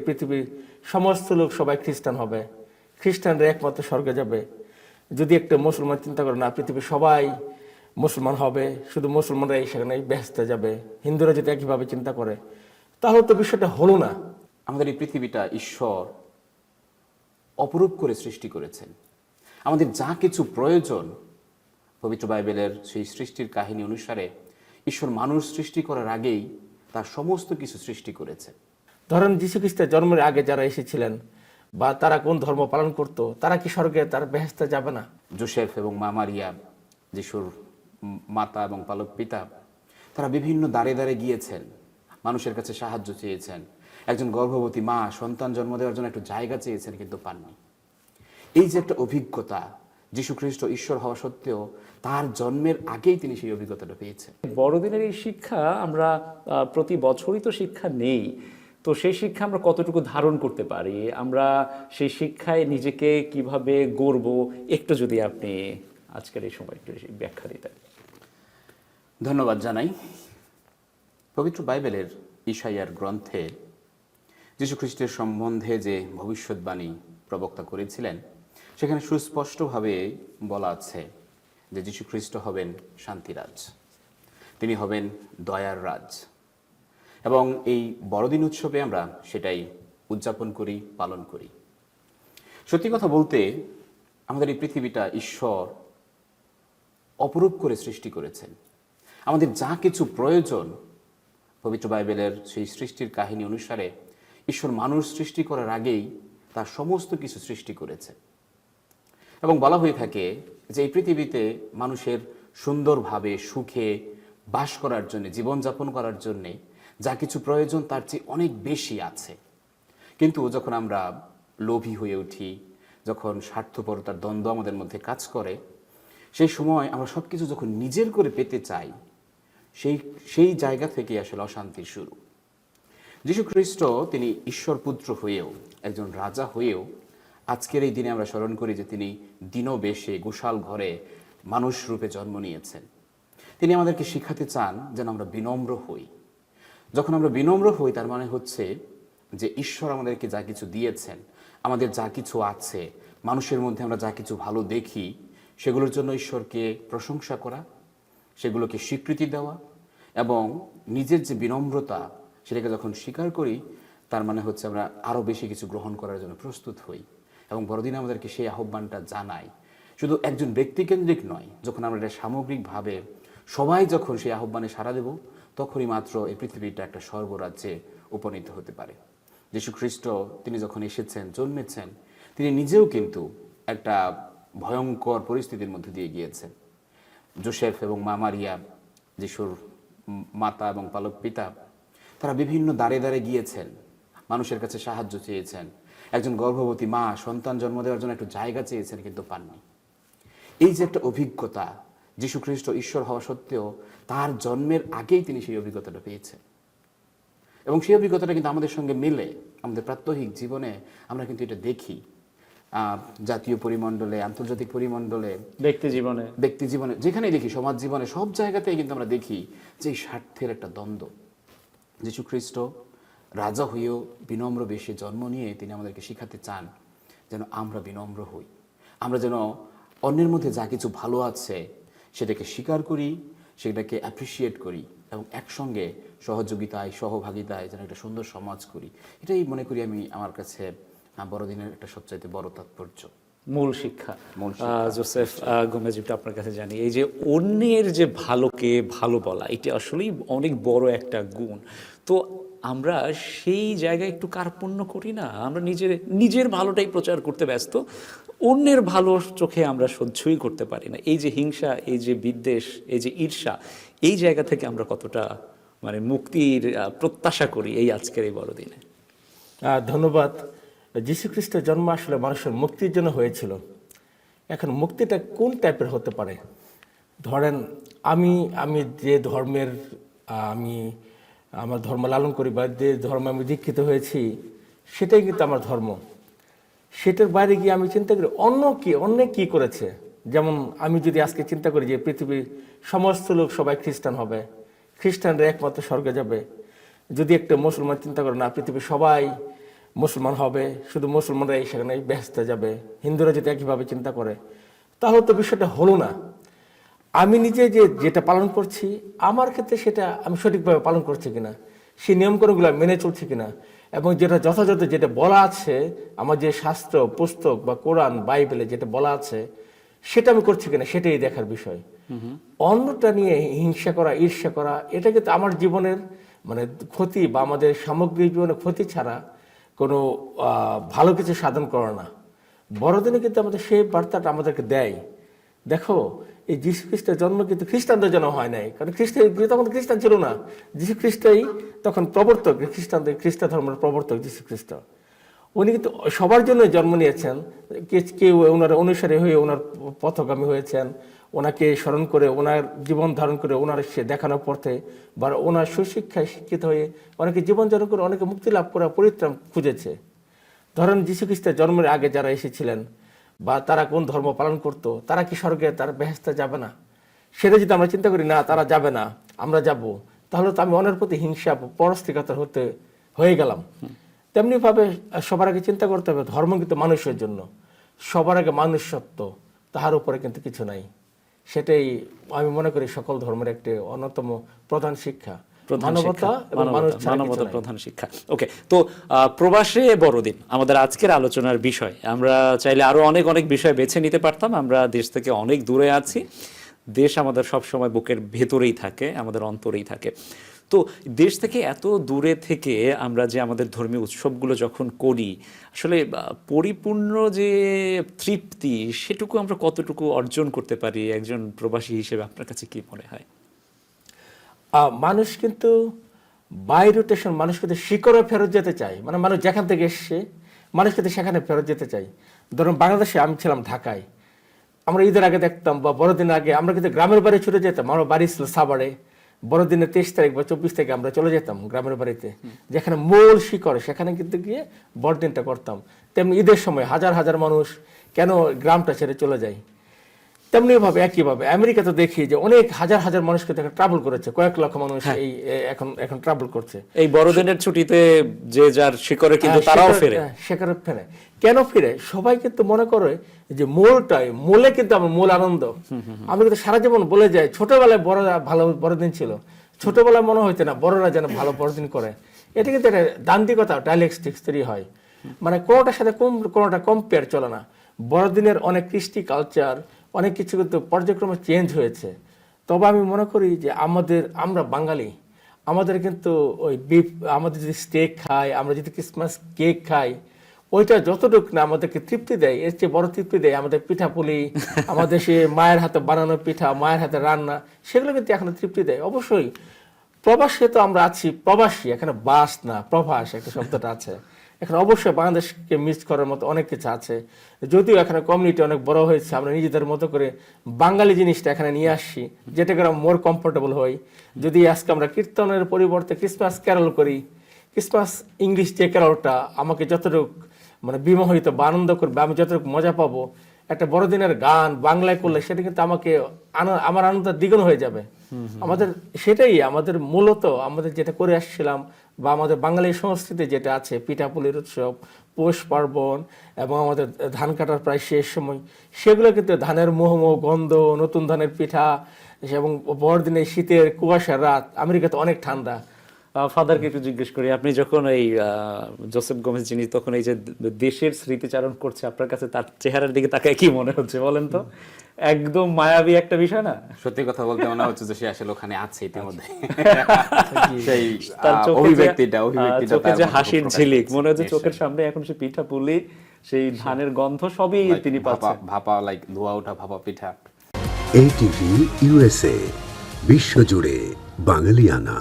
পৃথিবীর সমস্ত লোক সবাই খ্রিস্টান হবে, খ্রিস্টানরা একমাত্র স্বর্গে যাবে, যদি একটা মুসলমান চিন্তা করে না পৃথিবীর সবাই মুসলমান হবে, শুধু মুসলমানরাই সেখানে বেহেশতে যাবে, হিন্দুরা যদি একইভাবে চিন্তা করে, তাহলে তো বিষয়টা হলো না। আমাদের এই পৃথিবীটা ঈশ্বর অপরূপ করে সৃষ্টি করেছেন। আমাদের যা কিছু প্রয়োজন, পবিত্র বাইবেলের সেই সৃষ্টির কাহিনী অনুসারে ঈশ্বর মানুষ সৃষ্টি করার আগেই তার সমস্ত কিছু সৃষ্টি করেছে। ধরেন যীশু খ্রিস্টের জন্মের আগে যারা এসেছিলেন বা তারা কোন ধর্ম পালন করত, তারা কি স্বর্গে তার বেহেশতে যাবে না? যোসেফ এবং মা মারিয়া, যিশুর মাতা এবং পালক পিতা, তারা বিভিন্ন দ্বারে দ্বারে গিয়েছেন, মানুষের কাছে সাহায্য চেয়েছেন। একজন গর্ভবতী মা সন্তান জন্ম দেওয়ার জন্য একটু জায়গা চেয়েছেন, কিন্তু পাননি। এই যে একটা অভিজ্ঞতা, যীশু খ্রিস্ট ঈশ্বর হওয়া সত্ত্বেও তার জন্মের আগেই তিনি সেই অভিজ্ঞতাটা পেয়েছেন। বড়দিনের এই শিক্ষা আমরা প্রতি বছরই তো শিক্ষা নেই, তো সেই শিক্ষা আমরা কতটুকু ধারণ করতে পারি, আমরা সেই শিক্ষায় নিজেকে কিভাবে গড়ব, একটু যদি আপনি আজকের এই সময় একটু ব্যাখ্যা দিতেন। ধন্যবাদ জানাই। পবিত্র বাইবেলের ঈশাইয়ার গ্রন্থে যীশু খ্রিস্টের সম্বন্ধে যে ভবিষ্যৎবাণী প্রবক্তা করেছিলেন, সেখানে সুস্পষ্টভাবে বলা আছে যে যীশু খ্রিস্ট হবেন শান্তিরাজ, তিনি হবেন দয়ার রাজ। এবং এই বড়দিন উৎসবে আমরা সেটাই উদযাপন করি, পালন করি। সত্যি কথা বলতে, আমাদের এই পৃথিবীটা ঈশ্বর অপরূপ করে সৃষ্টি করেছেন। আমাদের যা কিছু প্রয়োজন, পবিত্র বাইবেলের সেই সৃষ্টির কাহিনী অনুসারে ঈশ্বর মানুষ সৃষ্টি করার আগেই তার সমস্ত কিছু সৃষ্টি করেছে। এবং বলা হয়ে থাকে যে এই পৃথিবীতে মানুষের সুন্দরভাবে সুখে বাস করার জন্য, জীবনযাপন করার জন্যে যা কিছু প্রয়োজন তার চেয়ে অনেক বেশি আছে। কিন্তু যখন আমরা লোভী হয়ে উঠি, যখন স্বার্থপরতার দ্বন্দ্ব আমাদের মধ্যে কাজ করে, সেই সময় আমরা সব কিছু যখন নিজের করে পেতে চাই, সেই জায়গা থেকে আসলে অশান্তির শুরু। যীশু খ্রিস্ট তিনি ঈশ্বর পুত্র হয়েও, একজন রাজা হয়েও, আজকের এই দিনে আমরা স্মরণ করি যে তিনি দীনবেশে গোশাল ঘরে মানুষ রূপে জন্ম নিয়েছেন। তিনি আমাদেরকে শিখাতে চান যেন আমরা বিনম্র হই। যখন আমরা বিনম্র হই, তার মানে হচ্ছে যে ঈশ্বর আমাদেরকে যা কিছু দিয়েছেন, আমাদের যা কিছু আছে, মানুষের মধ্যে আমরা যা কিছু ভালো দেখি, সেগুলোর জন্য ঈশ্বরকে প্রশংসা করা, সেগুলোকে স্বীকৃতি দেওয়া, এবং নিজের যে বিনম্রতা, সেটাকে যখন স্বীকার করি, তার মানে হচ্ছে আমরা আরও বেশি কিছু গ্রহণ করার জন্য প্রস্তুত হই। এবং বড়দিনে আমাদেরকে সেই আহ্বানটা জানাই, শুধু একজন ব্যক্তিকেন্দ্রিক নয়। যখন আমরা এটা সামগ্রিকভাবে সবাই যখন সেই আহ্বানে সাড়া দেব, তখনই মাত্র এই পৃথিবীটা একটা স্বর্গরাজ্যে উপনীত হতে পারে। যীশু খ্রিস্ট তিনি যখন এসেছেন, জন্মেছেন, তিনি নিজেও কিন্তু একটা ভয়ঙ্কর পরিস্থিতির মধ্যে দিয়ে গিয়েছেন। যোসেফ এবং মা মারিয়া, যিশুর মাতা এবং পালক পিতা, তারা বিভিন্ন দ্বারে দ্বারে গিয়েছেন, মানুষের কাছে সাহায্য চেয়েছেন। একজন গর্ভবতী মা সন্তান জন্ম দেওয়ার জন্য একটু জায়গা চেয়েছেন, কিন্তু পাননি। এই যে একটা অভিজ্ঞতা, যীশু খ্রিস্ট ঈশ্বর হওয়া সত্ত্বেও তার জন্মের আগেই তিনি সেই অভিজ্ঞতাটা পেয়েছেন। এবং সেই অভিজ্ঞতাটা কিন্তু আমাদের সঙ্গে মিলে, আমাদের প্রাত্যহিক জীবনে আমরা কিন্তু এটা দেখি। জাতীয় পরিমণ্ডলে, আন্তর্জাতিক পরিমণ্ডলে, ব্যক্তি জীবনে, যেখানেই দেখি, সমাজ জীবনে, সব জায়গাতেই কিন্তু আমরা দেখি যে এই স্বার্থের একটা দ্বন্দ্ব। যীশু খ্রিস্ট রাজা হয়েও বিনম্র বেশে জন্ম নিয়ে তিনি আমাদেরকে শিখাতে চান যেন আমরা বিনম্র হই, আমরা যেন অন্যের মধ্যে যা কিছু ভালো আছে সেটাকে স্বীকার করি, সেটাকে অ্যাপ্রিসিয়েট করি, এবং একসঙ্গে সহযোগিতায়, সহভাগিতায় যেন একটা সুন্দর সমাজ করি। এটাই মনে করি আমি, আমার কাছে বড়দিনের একটা সবচাইতে বড় তাৎপর্য, মূল শিক্ষা। জোসেফ গোমেজ, আপনার কাছে জানি, এই যে অন্যের যে ভালোকে ভালো বলা, এটা আসলেই অনেক বড় একটা গুণ। তো আমরা সেই জায়গায় একটু কার্পণ্য করি না, আমরা নিজের ভালোটাই প্রচার করতে ব্যস্ত, অন্যের ভালো চোখে আমরা সহ্যই করতে পারি না। এই যে হিংসা, এই যে বিদ্বেষ, এই যে ঈর্ষা, এই জায়গা থেকে আমরা কতটা মুক্তির প্রত্যাশা করি এই আজকের এই বড়দিনে? ধন্যবাদ। যীশু খ্রিস্টের জন্ম আসলে মানুষের মুক্তির জন্য হয়েছিল। এখন মুক্তিটা কোন টাইপের হতে পারে? ধরেন আমি যে ধর্মের, আমার ধর্ম লালন করি বা যে ধর্মে আমি দীক্ষিত হয়েছি, সেটাই কিন্তু আমার ধর্ম। সেটার বাইরে গিয়ে আমি চিন্তা করি অন্য কি করেছে। যেমন আমি যদি আজকে চিন্তা করি যে পৃথিবীর সমস্ত লোক সবাই খ্রিস্টান হবে, খ্রিস্টানরা একমাত্র স্বর্গে যাবে, যদি একটা মুসলমান চিন্তা করে না পৃথিবীর সবাই মুসলমান হবে, শুধু মুসলমানরা সেখানে বেহেশতে যাবে, হিন্দুরা যদি একইভাবে চিন্তা করে, তাহলে তো বিষয়টা হলো না। আমি নিজে যেটা পালন করছি, আমার ক্ষেত্রে সেটা আমি সঠিকভাবে পালন করছি কিনা, সেই নিয়মকানুনগুলো মেনে চলছি কিনা, এবং যেটা যথাযথ যেটা বলা আছে আমার যে শাস্ত্র পুস্তক বা কোরআন বাইবেলে যেটা বলা আছে সেটা আমি করছি কিনা, সেটাই দেখার বিষয়। অন্যটা নিয়ে হিংসা করা, ঈর্ষা করা, এটা কিন্তু আমার জীবনের মানে ক্ষতি বা আমাদের সামগ্রিক জীবনের ক্ষতি ছাড়া কোনো ভালো কিছু সাধন করে না। বড়দিনে কিন্তু আমাদের সেই বার্তাটা আমাদেরকে দেয়, দেখো এই যীশু খ্রিস্টের জন্ম কিন্তু খ্রিস্টানদের জন্য হয় নাই, কারণ তখন খ্রিস্টান ছিল না, যীশু খ্রিস্টই তখন প্রবর্তক, খ্রিস্ট ধর্মের প্রবর্তক যীশু খ্রিস্ট। উনি কিন্তু সবার জন্য জন্ম নিয়েছেন, কেউ ওনার অনুসারী হয়ে ওনার পথগামী হয়েছেন, ওনাকে স্মরণ করে ওনার জীবন ধারণ করে ওনার সে দেখানোর পথে বা ওনার সুশিক্ষায় শিক্ষিত হয়ে অনেকে জীবন ধারণ করে অনেকে মুক্তি লাভ করা পরিত্রাণ খুঁজেছে। ধরেন যীশু খ্রিস্টের জন্মের আগে যারা এসেছিলেন বা তারা কোন ধর্ম পালন করত, তারা কি স্বর্গে তারা বেহেশতে যাবে না? সেটা যদি আমরা চিন্তা করি না তারা যাবে না, আমরা যাব, তাহলে তো আমি অন্যের প্রতি হিংসা পরস্তিকতার হয়ে গেলাম। তেমনিভাবে সবার আগে চিন্তা করতে হবে ধর্ম কিন্তু মানুষের জন্য, সবার আগে মানুষত্ব, তাহার উপরে কিন্তু কিছু নাই। সেটাই আমি মনে করি সকল ধর্মের একটি অন্যতম প্রধান শিক্ষা, মানবতা এবং মানুষ ছাড়া কিছু মানবতা নাই। প্রধান শিক্ষা। ওকে, তো প্রবাসে বড়দিন আমাদের আজকের আলোচনার বিষয়। আমরা চাইলে আরো অনেক অনেক বিষয় বেছে নিতে পারতাম, আমরা দেশ থেকে অনেক দূরে আছি, দেশ আমাদের সব সময় বুকের ভেতরেই থাকে, আমাদের অন্তরেই থাকে। তো দেশ থেকে এত দূরে থেকে আমরা যে আমাদের ধর্মীয় উৎসবগুলো যখন করি, আসলে পরিপূর্ণ যে তৃপ্তি সেটুকু আমরা কতটুকু অর্জন করতে পারি একজন প্রবাসী হিসেবে, আপনার কাছে কি মনে হয়? মানুষ কিন্তু বাই রোটেশন, মানুষ কিন্তু শিকড়ে ফেরত যেতে চায়, মানে মানুষ যেখান থেকে এসছে মানুষ কিন্তু সেখানে ফেরত যেতে চাই। ধরুন বাংলাদেশে আমি ছিলাম ঢাকায়, আমরা ঈদের আগে দেখতাম বা বড়দিন আগে আমরা কিন্তু গ্রামের বাড়ি ছুটে যেতাম। আমার বাড়ি ছিল সাভারে, বড়দিনের 23 তারিখ বা 24 তারিখে আমরা চলে যেতাম গ্রামের বাড়িতে, যেখানে মূল শিকড়, সেখানে কিন্তু গিয়ে বড়দিনটা করতাম। তেমনি ঈদের সময় হাজার হাজার মানুষ কেন গ্রামটা ছেড়ে চলে যায়। তেমনি ভাবে একইভাবে আমেরিকাতে দেখি যে অনেক হাজার হাজার মানুষ কিন্তু ট্রাভেল করেছে, কয়েক লক্ষ মানুষ এই এখন ট্রাভেল করছে এই বড়দিনের ছুটিতে যে যার শিকড়ে কিন্তু তারাও ফেরে। সেখানে ফেরে কেন ফিরে? সবাই কিন্তু মনে করে যে মূলে কিন্তু আমার মূল আনন্দ। আমি কিন্তু সারা জীবন বলে যাই ছোটবেলায় বড়রা ভালো বড়দিন ছিল, ছোটবেলায় মনে হইতে না বড়রা যেন ভালো বড়দিন করে। এটা কিন্তু একটা দান্তিকতা, ডায়ালেক্টিক্স তৈরি হয়, মানে কোনোটার সাথে কোনোটা কম্পেয়ার চলে না। বড়দিনের অনেক কৃষ্টি কালচার অনেক কিছু কিন্তু পর্যায়ক্রমে চেঞ্জ হয়েছে। তবে আমি মনে করি যে আমরা বাঙালি, আমাদের কিন্তু ওই আমাদের যদি স্টেক খাই, আমরা যদি ক্রিসমাস কেক খাই, ওইটা যতটুকু না আমাদেরকে তৃপ্তি দেয়, এর চেয়ে বড় তৃপ্তি দেয় আমাদের পিঠাপুলি, আমাদের সে মায়ের হাতে বানানো পিঠা, মায়ের হাতে রান্না, সেগুলো কিন্তু এখনো তৃপ্তি দেয়। অবশ্যই প্রবাসে তো আমরা আছি, প্রবাসী, এখানে বাস না প্রবাস একটা শব্দটা আছে, এখানে অবশ্যই বাংলাদেশকে মিস করার মতো অনেক কিছু আছে। যদিও এখানে কমিউনিটি অনেক বড় হয়েছে, আমরা নিজেদের মতো করে বাঙালি জিনিসটা এখানে নিয়ে আসছি, যেটা করে আমরা মোর কমফোর্টেবল হই। যদি আজকে আমরা কীর্তনের পরিবর্তে ক্রিসমাস ক্যারল করি, ক্রিসমাস ইংলিশ যে ক্যারলটা আমাকে যতটুকু মানে বিমোহিত বা আনন্দ করবে, আমি যতটুকু মজা পাবো, একটা বড়দিনের গান বাংলায় করলে সেটা কিন্তু আমার আনন্দ দ্বিগুণ হয়ে যাবে। সেটাই আমাদের মূলত আমাদের যেটা করে আসছিলাম বা আমাদের বাঙালি সংস্কৃতি যেটা আছে, পিঠাপুলির উৎসব, পৌষ পার্বণ এবং আমাদের ধান কাটার প্রায় শেষ সময়, সেগুলো কিন্তু ধানের মোহমোহ গন্ধ, নতুন ধানের পিঠা এবং বড়দিনে শীতের কুয়াশার রাত। আমেরিকাতে অনেক ঠান্ডা। ফাদারকে একটু জিজ্ঞেস করি, আপনি যখন এই জোসেফ গোমেজ যিনি তখন এই যে দেশের স্মৃতিচারণ করছে, আপনার কাছে তার চেহারার দিকে তাকায় কি মনে হচ্ছে বলেন তো? একদম মায়াবী একটা বিষয় না? সত্যি কথা বলতে মনে হচ্ছে যে সে আসলে ওখানে আছে ইতিমধ্যে। সেই তার অভিব্যক্তিটা চোখে যে হাসির ঝিলিক, মনে হচ্ছে চোখের সামনে এখন সে পিঠাপুলি, সেই ধানের গন্ধ সবই তিনি পাচ্ছেন। ভাপা লাইক ধোয়া ওঠা ভাপা পিঠা। ATV USA বিশ্বজুড়ে বাঙালিয়ানা।